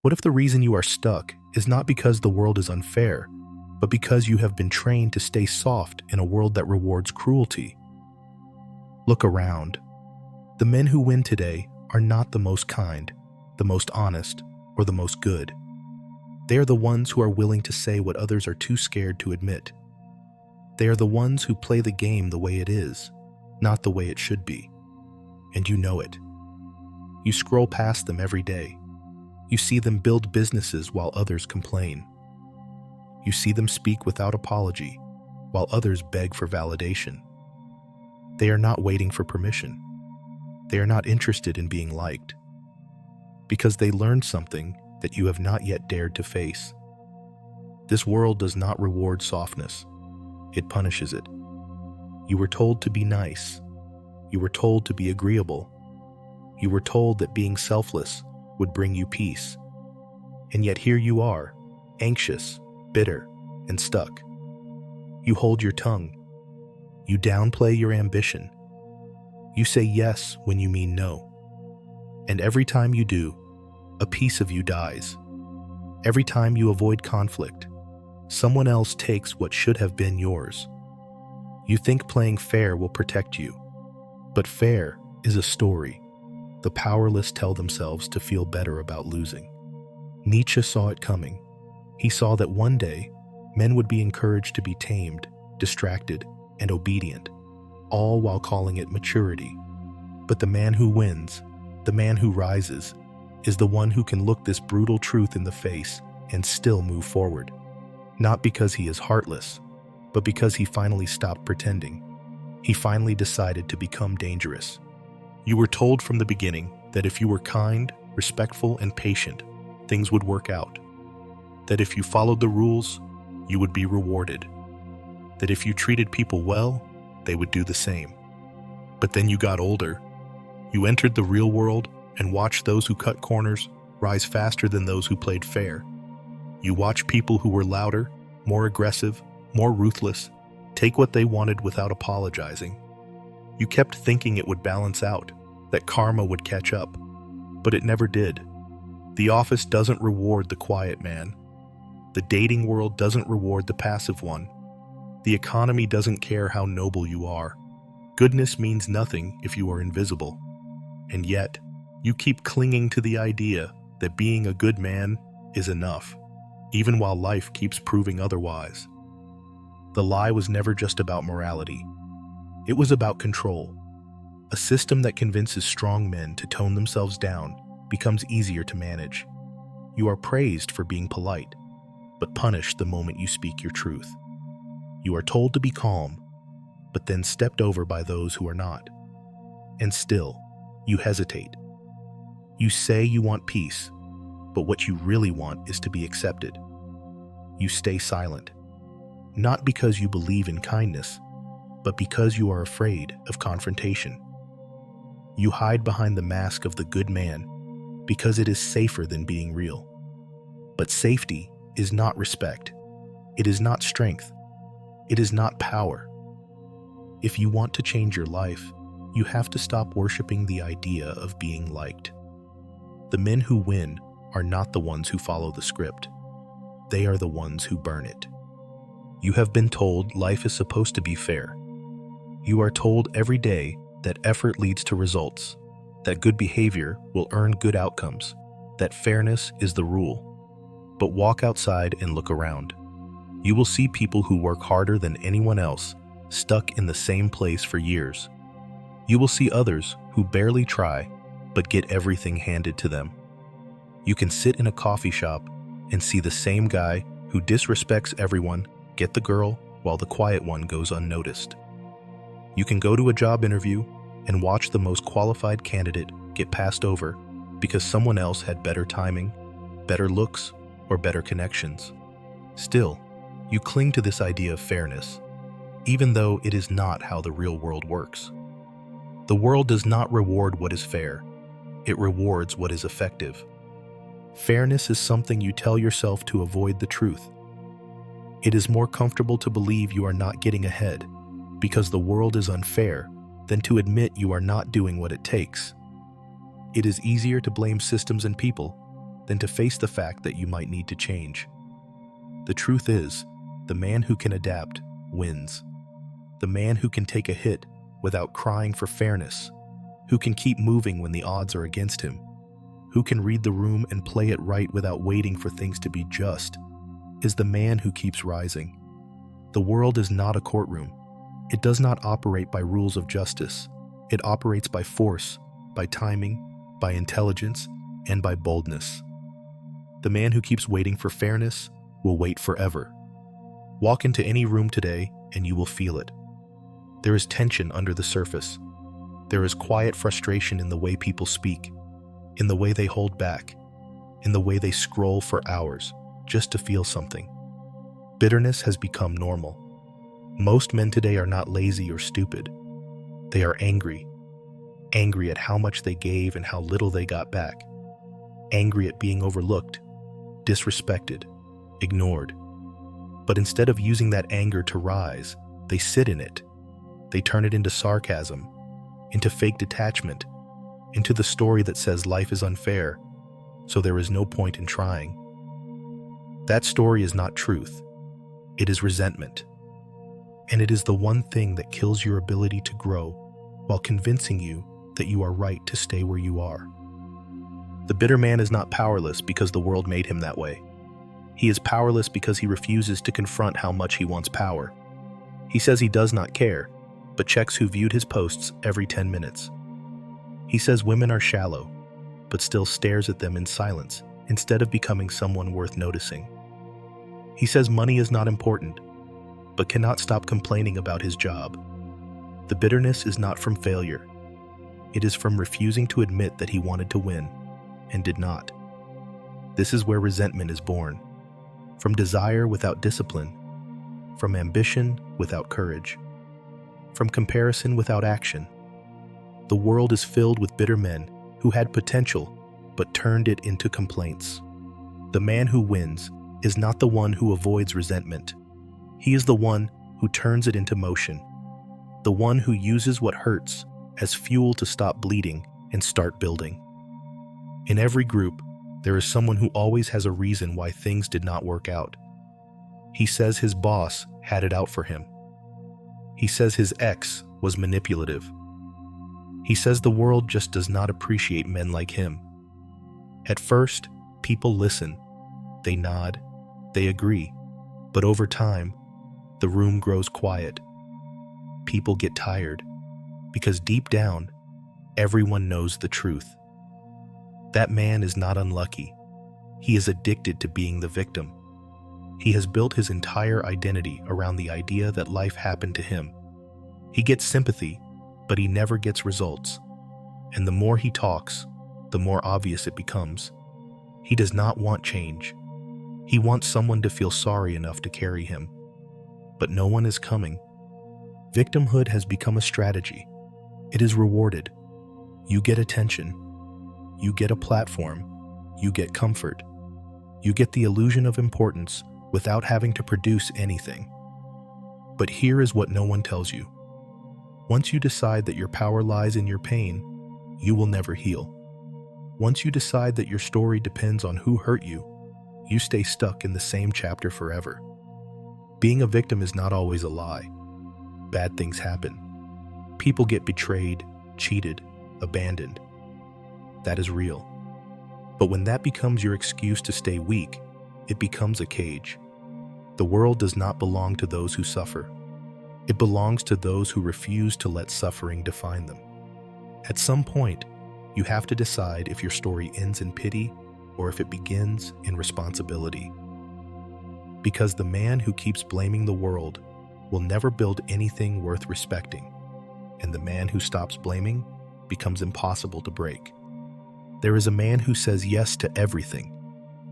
What if the reason you are stuck is not because the world is unfair, but because you have been trained to stay soft in a world that rewards cruelty? Look around. The men who win today are not the most kind, the most honest, or the most good. They are the ones who are willing to say what others are too scared to admit. They are the ones who play the game the way it is, not the way it should be. And you know it. You scroll past them every day. You see them build businesses while others complain. You see them speak without apology, while others beg for validation. They are not waiting for permission. They are not interested in being liked. Because they learned something that you have not yet dared to face. This world does not reward softness. It punishes it. You were told to be nice. You were told to be agreeable. You were told that being selfless would bring you peace. And yet here you are, anxious, bitter, and stuck. You hold your tongue. You downplay your ambition. You say yes when you mean no. And every time you do, a piece of you dies. Every time you avoid conflict, someone else takes what should have been yours. You think playing fair will protect you, but fair is a story the powerless tell themselves to feel better about losing. Nietzsche saw it coming. He saw that one day, men would be encouraged to be tamed, distracted, and obedient, all while calling it maturity. But the man who wins, the man who rises, is the one who can look this brutal truth in the face and still move forward. Not because he is heartless, but because he finally stopped pretending. He finally decided to become dangerous. You were told from the beginning that if you were kind, respectful, and patient, things would work out. That if you followed the rules, you would be rewarded. That if you treated people well, they would do the same. But then you got older. You entered the real world and watched those who cut corners rise faster than those who played fair. You watched people who were louder, more aggressive, more ruthless, take what they wanted without apologizing. You kept thinking it would balance out, that karma would catch up, but it never did. The office doesn't reward the quiet man. The dating world doesn't reward the passive one. The economy doesn't care how noble you are. Goodness means nothing if you are invisible. And yet, you keep clinging to the idea that being a good man is enough, even while life keeps proving otherwise. The lie was never just about morality. It was about control. A system that convinces strong men to tone themselves down becomes easier to manage. You are praised for being polite, but punished the moment you speak your truth. You are told to be calm, but then stepped over by those who are not. And still, you hesitate. You say you want peace, but what you really want is to be accepted. You stay silent, not because you believe in kindness, but because you are afraid of confrontation. You hide behind the mask of the good man because it is safer than being real. But safety is not respect. It is not strength. It is not power. If you want to change your life, you have to stop worshiping the idea of being liked. The men who win are not the ones who follow the script. They are the ones who burn it. You have been told life is supposed to be fair. You are told every day that effort leads to results, that good behavior will earn good outcomes, that fairness is the rule. But walk outside and look around. You will see people who work harder than anyone else, stuck in the same place for years. You will see others who barely try, but get everything handed to them. You can sit in a coffee shop and see the same guy who disrespects everyone get the girl while the quiet one goes unnoticed. You can go to a job interview and watch the most qualified candidate get passed over because someone else had better timing, better looks, or better connections. Still, you cling to this idea of fairness, even though it is not how the real world works. The world does not reward what is fair. It rewards what is effective. Fairness is something you tell yourself to avoid the truth. It is more comfortable to believe you are not getting ahead because the world is unfair than to admit you are not doing what it takes. It is easier to blame systems and people than to face the fact that you might need to change. The truth is, the man who can adapt wins. The man who can take a hit without crying for fairness, who can keep moving when the odds are against him, who can read the room and play it right without waiting for things to be just, is the man who keeps rising. The world is not a courtroom. It does not operate by rules of justice. It operates by force, by timing, by intelligence, and by boldness. The man who keeps waiting for fairness will wait forever. Walk into any room today and you will feel it. There is tension under the surface. There is quiet frustration in the way people speak, in the way they hold back, in the way they scroll for hours just to feel something. Bitterness has become normal. Most men today are not lazy or stupid. They are angry. Angry at how much they gave and how little they got back. Angry at being overlooked, disrespected, ignored. But instead of using that anger to rise, they sit in it. They turn it into sarcasm, into fake detachment, into the story that says life is unfair, so there is no point in trying. That story is not truth. It is resentment. And it is the one thing that kills your ability to grow while convincing you that you are right to stay where you are. The bitter man is not powerless because the world made him that way. He is powerless because he refuses to confront how much he wants power. He says he does not care, but checks who viewed his posts every 10 minutes. He says women are shallow, but still stares at them in silence instead of becoming someone worth noticing. He says money is not important, but cannot stop complaining about his job. The bitterness is not from failure. It is from refusing to admit that he wanted to win and did not. This is where resentment is born. From desire without discipline, from ambition without courage, from comparison without action. The world is filled with bitter men who had potential but turned it into complaints. The man who wins is not the one who avoids resentment. He is the one who turns it into motion, the one who uses what hurts as fuel to stop bleeding and start building. In every group, there is someone who always has a reason why things did not work out. He says his boss had it out for him. He says his ex was manipulative. He says the world just does not appreciate men like him. At first, people listen. They nod. They agree. But over time, the room grows quiet. People get tired because deep down, everyone knows the truth. That man is not unlucky. He is addicted to being the victim. He has built his entire identity around the idea that life happened to him. He gets sympathy, but he never gets results. And the more he talks, the more obvious it becomes. He does not want change. He wants someone to feel sorry enough to carry him. But no one is coming. Victimhood has become a strategy. It is rewarded. You get attention. You get a platform. You get comfort. You get the illusion of importance without having to produce anything. But here is what no one tells you. Once you decide that your power lies in your pain, you will never heal. Once you decide that your story depends on who hurt you, you stay stuck in the same chapter forever. Being a victim is not always a lie. Bad things happen. People get betrayed, cheated, abandoned. That is real. But when that becomes your excuse to stay weak, it becomes a cage. The world does not belong to those who suffer. It belongs to those who refuse to let suffering define them. At some point, you have to decide if your story ends in pity or if it begins in responsibility. Because the man who keeps blaming the world will never build anything worth respecting, and the man who stops blaming becomes impossible to break. There is a man who says yes to everything.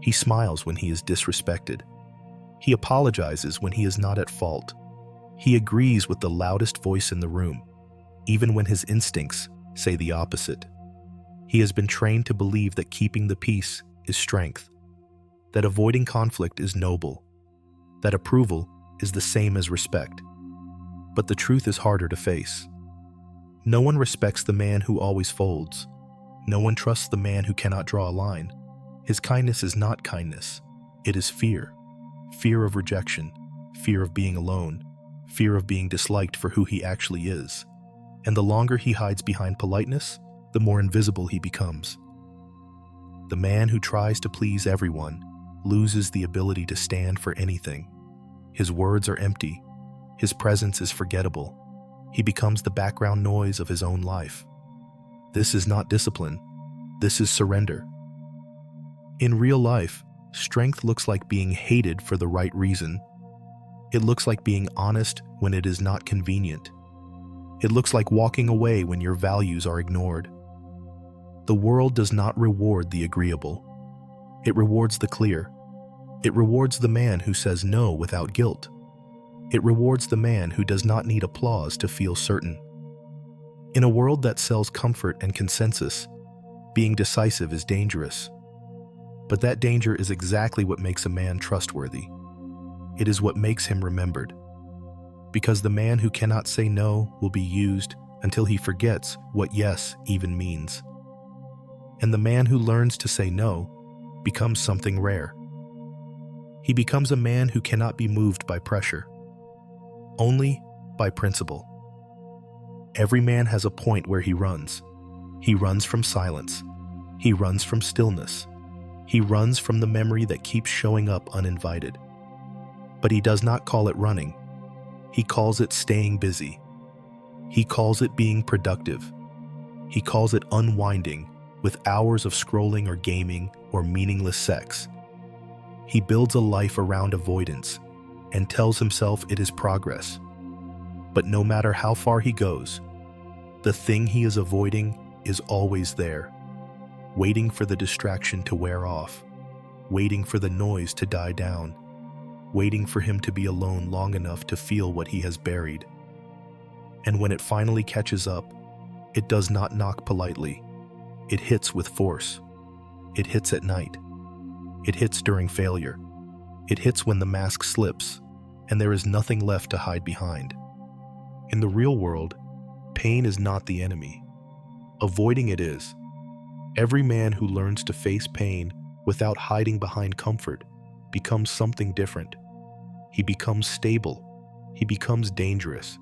He smiles when he is disrespected. He apologizes when he is not at fault. He agrees with the loudest voice in the room, even when his instincts say the opposite. He has been trained to believe that keeping the peace is strength, that avoiding conflict is noble, that approval is the same as respect. But the truth is harder to face. No one respects the man who always folds. No one trusts the man who cannot draw a line. His kindness is not kindness. It is fear. Fear of rejection, fear of being alone, fear of being disliked for who he actually is. And the longer he hides behind politeness, the more invisible he becomes. The man who tries to please everyone loses the ability to stand for anything. His words are empty. His presence is forgettable. He becomes the background noise of his own life. This is not discipline. This is surrender. In real life, strength looks like being hated for the right reason. It looks like being honest when it is not convenient. It looks like walking away when your values are ignored. The world does not reward the agreeable. It rewards the clear. It rewards the man who says no without guilt. It rewards the man who does not need applause to feel certain. In a world that sells comfort and consensus, being decisive is dangerous. But that danger is exactly what makes a man trustworthy. It is what makes him remembered. Because the man who cannot say no will be used until he forgets what yes even means. And the man who learns to say no becomes something rare. He becomes a man who cannot be moved by pressure, only by principle. Every man has a point where he runs. He runs from silence. He runs from stillness. He runs from the memory that keeps showing up uninvited. But he does not call it running. He calls it staying busy. He calls it being productive. He calls it unwinding with hours of scrolling or gaming or meaningless sex. He builds a life around avoidance and tells himself it is progress. But no matter how far he goes, the thing he is avoiding is always there, waiting for the distraction to wear off, waiting for the noise to die down, waiting for him to be alone long enough to feel what he has buried. And when it finally catches up, it does not knock politely. It hits with force. It hits at night. It hits during failure. It hits when the mask slips, and there is nothing left to hide behind. In the real world, pain is not the enemy. Avoiding it is. Every man who learns to face pain without hiding behind comfort becomes something different. He becomes stable. He becomes dangerous.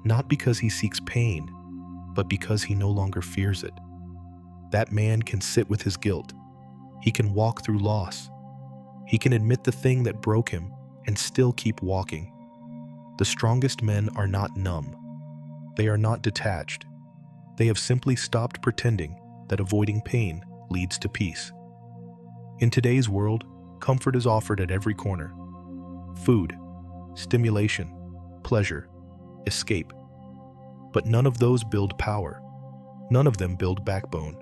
Not because he seeks pain, but because he no longer fears it. That man can sit with his guilt. He can walk through loss. He can admit the thing that broke him and still keep walking. The strongest men are not numb. They are not detached. They have simply stopped pretending that avoiding pain leads to peace. In today's world, comfort is offered at every corner. Food, stimulation, pleasure, escape. But none of those build power. None of them build backbone.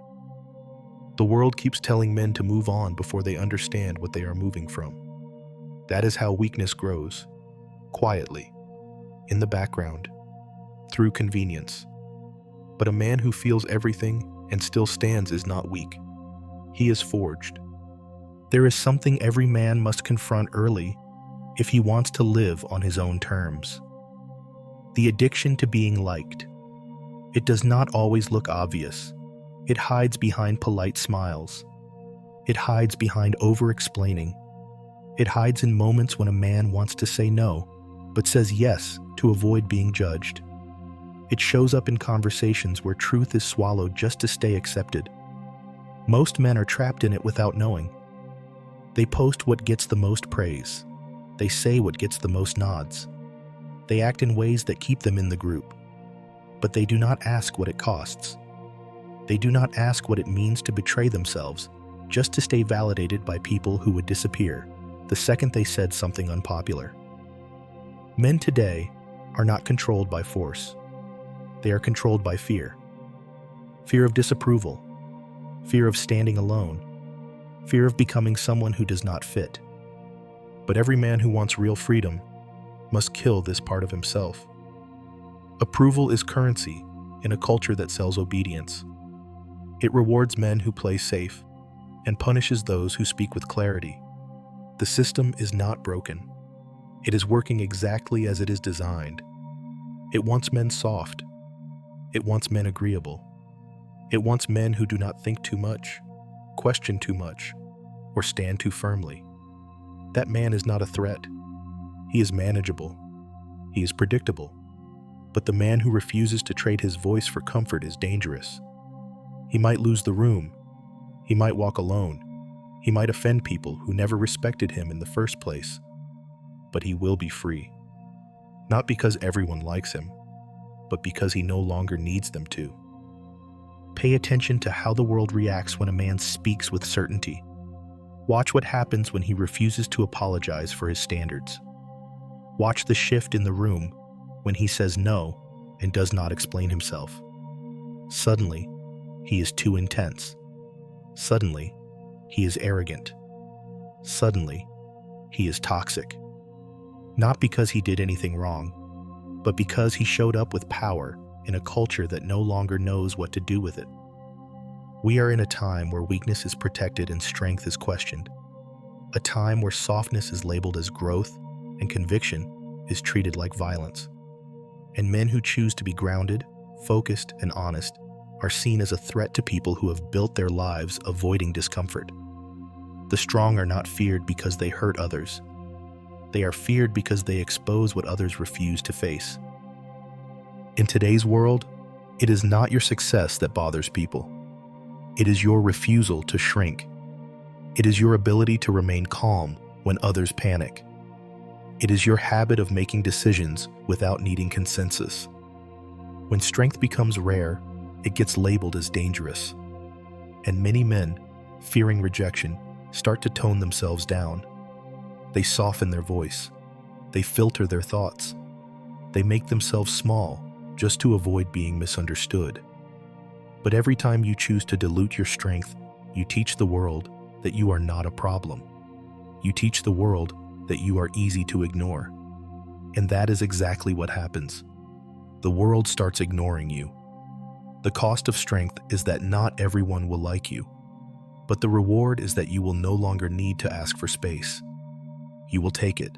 The world keeps telling men to move on before they understand what they are moving from. That is how weakness grows, quietly, in the background, through convenience. But a man who feels everything and still stands is not weak. He is forged. There is something every man must confront early if he wants to live on his own terms. The addiction to being liked. It does not always look obvious. It hides behind polite smiles. It hides behind over-explaining. It hides in moments when a man wants to say no, but says yes to avoid being judged. It shows up in conversations where truth is swallowed just to stay accepted. Most men are trapped in it without knowing. They post what gets the most praise. They say what gets the most nods. They act in ways that keep them in the group. But they do not ask what it costs. They do not ask what it means to betray themselves just to stay validated by people who would disappear the second they said something unpopular. Men today are not controlled by force. They are controlled by fear. Fear of disapproval. Fear of standing alone. Fear of becoming someone who does not fit. But every man who wants real freedom must kill this part of himself. Approval is currency in a culture that sells obedience. It rewards men who play safe and punishes those who speak with clarity. The system is not broken. It is working exactly as it is designed. It wants men soft. It wants men agreeable. It wants men who do not think too much, question too much, or stand too firmly. That man is not a threat. He is manageable. He is predictable. But the man who refuses to trade his voice for comfort is dangerous. He might lose the room. He might walk alone. He might offend people who never respected him in the first place. But he will be free. Not because everyone likes him, but because he no longer needs them to. Pay attention to how the world reacts when a man speaks with certainty. Watch what happens when he refuses to apologize for his standards. Watch the shift in the room when he says no and does not explain himself. Suddenly, he is too intense. Suddenly, he is arrogant. Suddenly, he is toxic. Not because he did anything wrong, but because he showed up with power in a culture that no longer knows what to do with it. We are in a time where weakness is protected and strength is questioned. A time where softness is labeled as growth and conviction is treated like violence. And men who choose to be grounded, focused, and honest are seen as a threat to people who have built their lives avoiding discomfort. The strong are not feared because they hurt others. They are feared because they expose what others refuse to face. In today's world, it is not your success that bothers people. It is your refusal to shrink. It is your ability to remain calm when others panic. It is your habit of making decisions without needing consensus. When strength becomes rare, it gets labeled as dangerous. And many men, fearing rejection, start to tone themselves down. They soften their voice. They filter their thoughts. They make themselves small just to avoid being misunderstood. But every time you choose to dilute your strength, you teach the world that you are not a problem. You teach the world that you are easy to ignore. And that is exactly what happens. The world starts ignoring you. The cost of strength is that not everyone will like you. But the reward is that you will no longer need to ask for space. You will take it.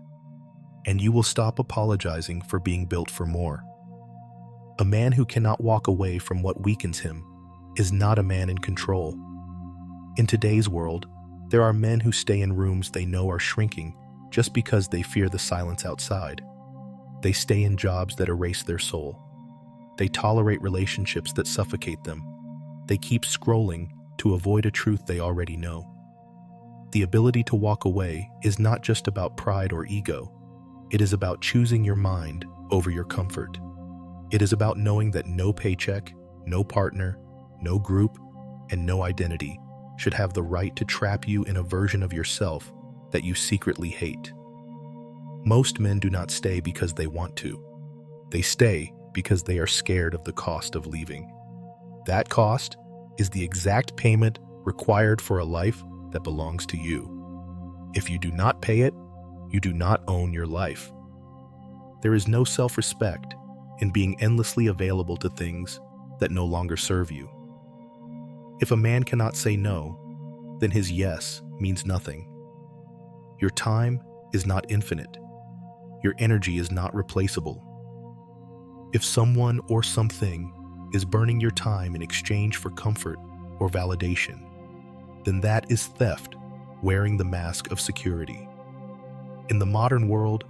And you will stop apologizing for being built for more. A man who cannot walk away from what weakens him is not a man in control. In today's world, there are men who stay in rooms they know are shrinking just because they fear the silence outside. They stay in jobs that erase their soul. They tolerate relationships that suffocate them. They keep scrolling to avoid a truth they already know. The ability to walk away is not just about pride or ego. It is about choosing your mind over your comfort. It is about knowing that no paycheck, no partner, no group, and no identity should have the right to trap you in a version of yourself that you secretly hate. Most men do not stay because they want to. They stay because they are scared of the cost of leaving. That cost is the exact payment required for a life that belongs to you. If you do not pay it, you do not own your life. There is no self-respect in being endlessly available to things that no longer serve you. If a man cannot say no, then his yes means nothing. Your time is not infinite. Your energy is not replaceable. If someone or something is burning your time in exchange for comfort or validation, then that is theft wearing the mask of security. In the modern world,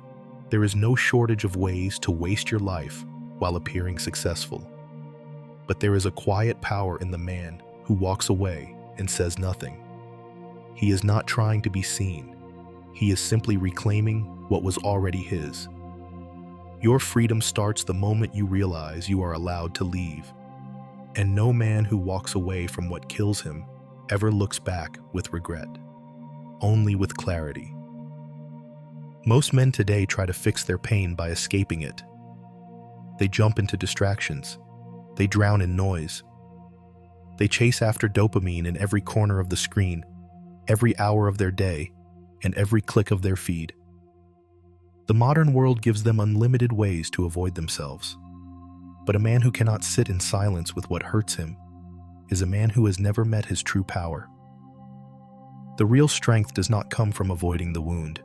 there is no shortage of ways to waste your life while appearing successful. But there is a quiet power in the man who walks away and says nothing. He is not trying to be seen. He is simply reclaiming what was already his. Your freedom starts the moment you realize you are allowed to leave. And no man who walks away from what kills him ever looks back with regret, only with clarity. Most men today try to fix their pain by escaping it. They jump into distractions. They drown in noise. They chase after dopamine in every corner of the screen, every hour of their day, and every click of their feed. The modern world gives them unlimited ways to avoid themselves. But a man who cannot sit in silence with what hurts him is a man who has never met his true power. The real strength does not come from avoiding the wound.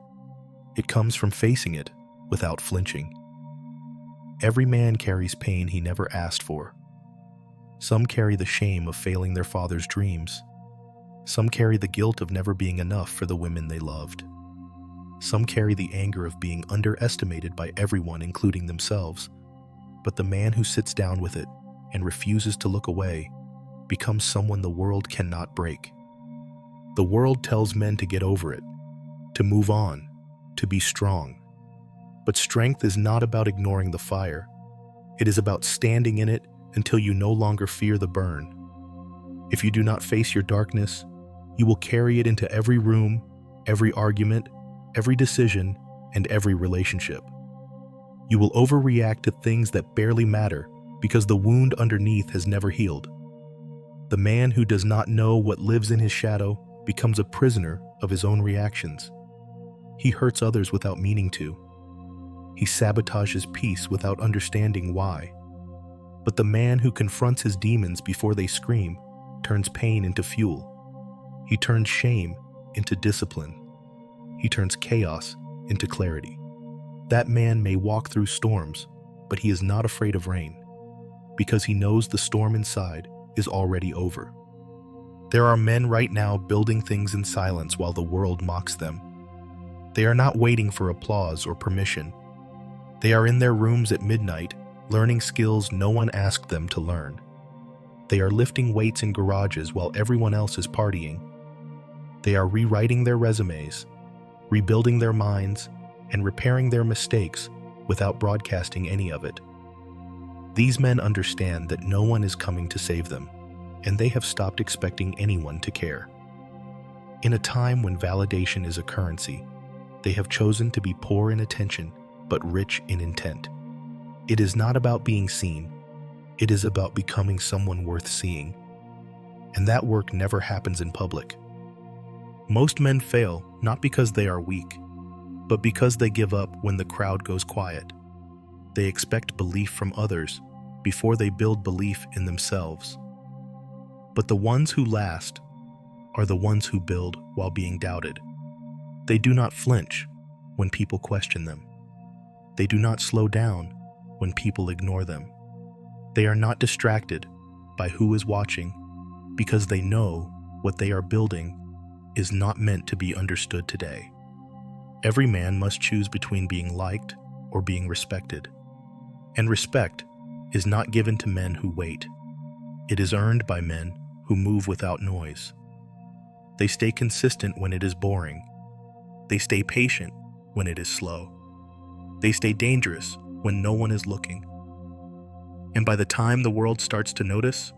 It comes from facing it without flinching. Every man carries pain he never asked for. Some carry the shame of failing their father's dreams. Some carry the guilt of never being enough for the women they loved. Some carry the anger of being underestimated by everyone, including themselves. But the man who sits down with it and refuses to look away becomes someone the world cannot break. The world tells men to get over it, to move on, to be strong. But strength is not about ignoring the fire. It is about standing in it until you no longer fear the burn. If you do not face your darkness, you will carry it into every room, every argument, every decision, and every relationship. You will overreact to things that barely matter because the wound underneath has never healed. The man who does not know what lives in his shadow becomes a prisoner of his own reactions. He hurts others without meaning to. He sabotages peace without understanding why. But the man who confronts his demons before they scream turns pain into fuel. He turns shame into discipline. He turns chaos into clarity. That man may walk through storms, but he is not afraid of rain, because he knows the storm inside is already over. There are men right now building things in silence while the world mocks them. They are not waiting for applause or permission. They are in their rooms at midnight, learning skills no one asked them to learn. They are lifting weights in garages while everyone else is partying. They are rewriting their resumes, rebuilding their minds, and repairing their mistakes without broadcasting any of it. These men understand that no one is coming to save them, and they have stopped expecting anyone to care. In a time when validation is a currency, they have chosen to be poor in attention but rich in intent. It is not about being seen. It is about becoming someone worth seeing. And that work never happens in public. Most men fail not because they are weak, but because they give up when the crowd goes quiet. They expect belief from others before they build belief in themselves. But the ones who last are the ones who build while being doubted. They do not flinch when people question them. They do not slow down when people ignore them. They are not distracted by who is watching because they know what they are building is not meant to be understood today. Every man must choose between being liked or being respected. And respect is not given to men who wait. It is earned by men who move without noise. They stay consistent when it is boring. They stay patient when it is slow. They stay dangerous when no one is looking. And by the time the world starts to notice,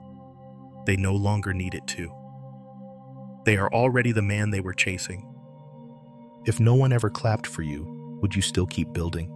they no longer need it to. They are already the man they were chasing. If no one ever clapped for you, would you still keep building?